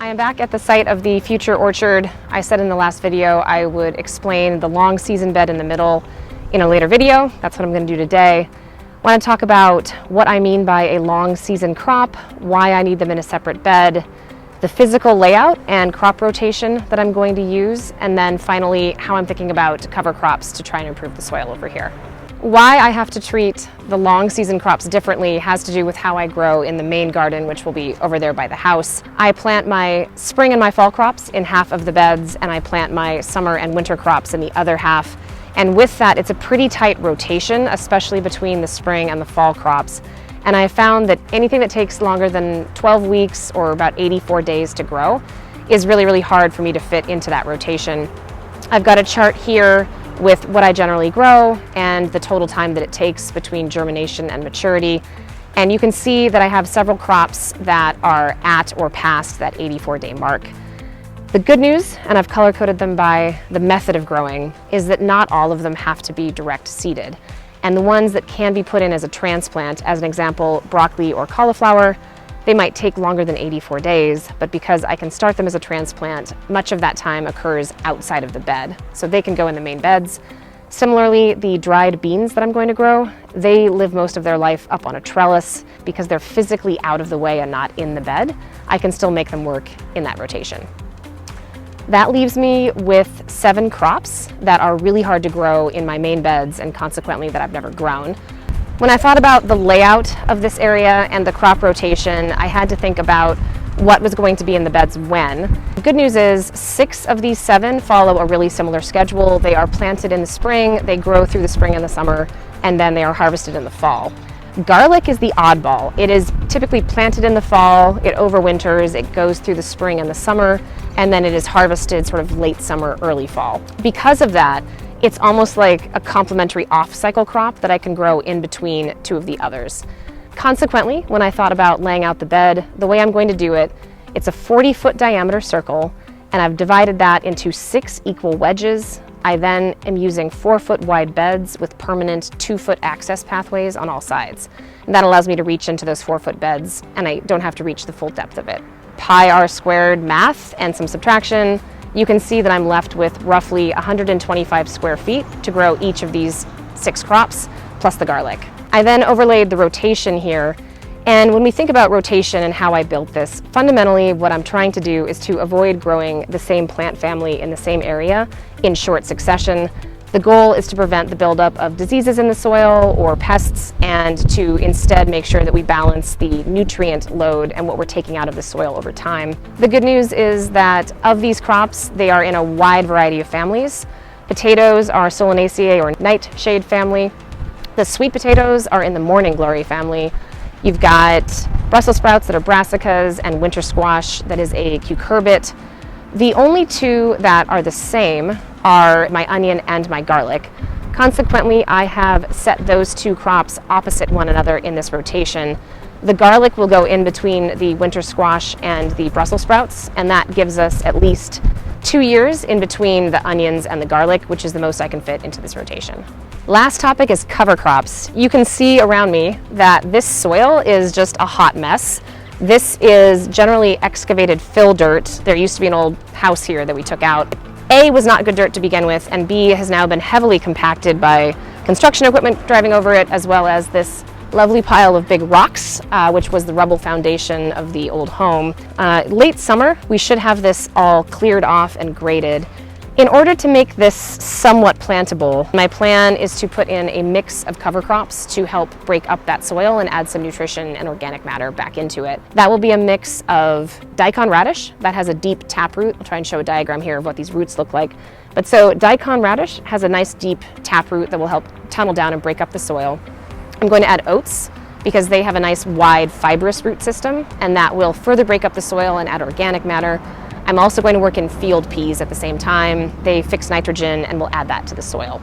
I am back at the site of the future orchard. I said in the last video I would explain the long season bed in the middle in a later video. That's what I'm going to do today. I want to talk about what I mean by a long season crop, why I need them in a separate bed, the physical layout and crop rotation that I'm going to use, and then finally how I'm thinking about cover crops to try and improve the soil over here. Why I have to treat the long season crops differently has to do with how I grow in the main garden, which will be over there by the house. I plant my spring and my fall crops in half of the beds, and I plant my summer and winter crops in the other half. And with that, it's a pretty tight rotation, especially between the spring and the fall crops. And I found that anything that takes longer than 12 weeks or about 84 days to grow is really, really hard for me to fit into that rotation. I've got a chart here with what I generally grow and the total time that it takes between germination and maturity. And you can see that I have several crops that are at or past that 84-day mark. The good news, and I've color-coded them by the method of growing, is that not all of them have to be direct seeded. And the ones that can be put in as a transplant, as an example, broccoli or cauliflower, they might take longer than 84 days, but because I can start them as a transplant, much of that time occurs outside of the bed, so they can go in the main beds. Similarly, the dried beans that I'm going to grow, they live most of their life up on a trellis. Because they're physically out of the way and not in the bed, I can still make them work in that rotation. That leaves me with 7 crops that are really hard to grow in my main beds and consequently that I've never grown. When I thought about the layout of this area and the crop rotation, I had to think about what was going to be in the beds when. The good news is 6 of these 7 follow a really similar schedule. They are planted in the spring, they grow through the spring and the summer, and then they are harvested in the fall. Garlic is the oddball. It is typically planted in the fall, it overwinters, it goes through the spring and the summer, and then it is harvested sort of late summer, early fall. Because of that, it's almost like a complementary off-cycle crop that I can grow in between 2 of the others. Consequently, when I thought about laying out the bed, the way I'm going to do it, it's a 40-foot diameter circle, and I've divided that into 6 equal wedges. I then am using 4-foot wide beds with permanent 2-foot access pathways on all sides. And that allows me to reach into those 4-foot beds, and I don't have to reach the full depth of it. Pi r squared math and some subtraction, you can see that I'm left with roughly 125 square feet to grow each of these 6 crops, plus the garlic. I then overlaid the rotation here, and when we think about rotation and how I built this, fundamentally what I'm trying to do is to avoid growing the same plant family in the same area in short succession. The goal is to prevent the buildup of diseases in the soil or pests, and to instead make sure that we balance the nutrient load and what we're taking out of the soil over time. The good news is that of these crops, they are in a wide variety of families. Potatoes are Solanaceae or nightshade family. The sweet potatoes are in the morning glory family. You've got Brussels sprouts that are brassicas and winter squash that is a cucurbit. The only 2 that are the same are my onion and my garlic. Consequently, I have set those 2 crops opposite one another in this rotation. The garlic will go in between the winter squash and the Brussels sprouts, and that gives us at least 2 years in between the onions and the garlic, which is the most I can fit into this rotation. Last topic is cover crops. You can see around me that this soil is just a hot mess. This is generally excavated fill dirt. There used to be an old house here that we took out. A was not good dirt to begin with, and B has now been heavily compacted by construction equipment driving over it, as well as this lovely pile of big rocks, which was the rubble foundation of the old home. Late summer, we should have this all cleared off and graded. In order to make this somewhat plantable, my plan is to put in a mix of cover crops to help break up that soil and add some nutrition and organic matter back into it. That will be a mix of daikon radish that has a deep taproot. I'll try and show a diagram here of what these roots look like. But so daikon radish has a nice deep taproot that will help tunnel down and break up the soil. I'm going to add oats because they have a nice wide fibrous root system, and that will further break up the soil and add organic matter. I'm also going to work in field peas at the same time. They fix nitrogen and will add that to the soil.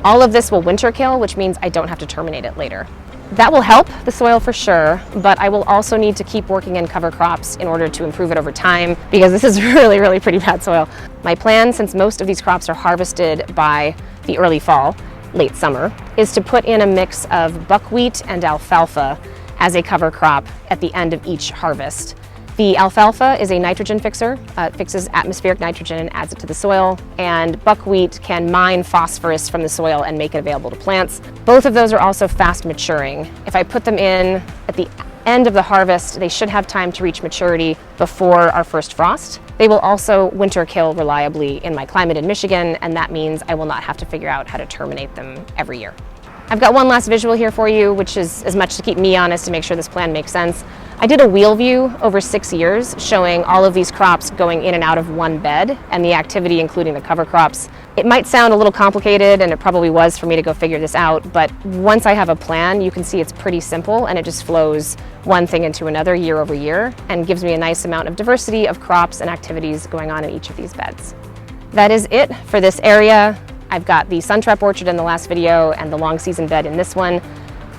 All of this will winter kill, which means I don't have to terminate it later. That will help the soil for sure, but I will also need to keep working in cover crops in order to improve it over time, because this is really, really pretty bad soil. My plan, since most of these crops are harvested by the early fall, late summer, is to put in a mix of buckwheat and alfalfa as a cover crop at the end of each harvest. The alfalfa is a nitrogen fixer. It fixes atmospheric nitrogen and adds it to the soil, and buckwheat can mine phosphorus from the soil and make it available to plants. Both of those are also fast maturing. If I put them in at the end of the harvest, they should have time to reach maturity before our first frost. They will also winter kill reliably in my climate in Michigan, and that means I will not have to figure out how to terminate them every year. I've got one last visual here for you, which is as much to keep me honest to make sure this plan makes sense. I did a wheel view over 6 years showing all of these crops going in and out of one bed and the activity including the cover crops. It might sound a little complicated, and it probably was for me to go figure this out, but once I have a plan, you can see it's pretty simple and it just flows one thing into another year over year and gives me a nice amount of diversity of crops and activities going on in each of these beds. That is it for this area. I've got the Suntrap orchard in the last video and the long season bed in this one.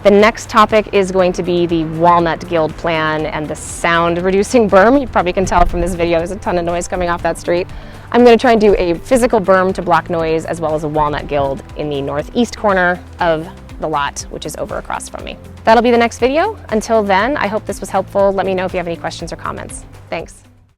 The next topic is going to be the walnut guild plan and the sound reducing berm. You probably can tell from this video there's a ton of noise coming off that street. I'm going to try and do a physical berm to block noise as well as a walnut guild in the northeast corner of the lot, which is over across from me. That'll be the next video. Until then, I hope this was helpful. Let me know if you have any questions or comments. Thanks.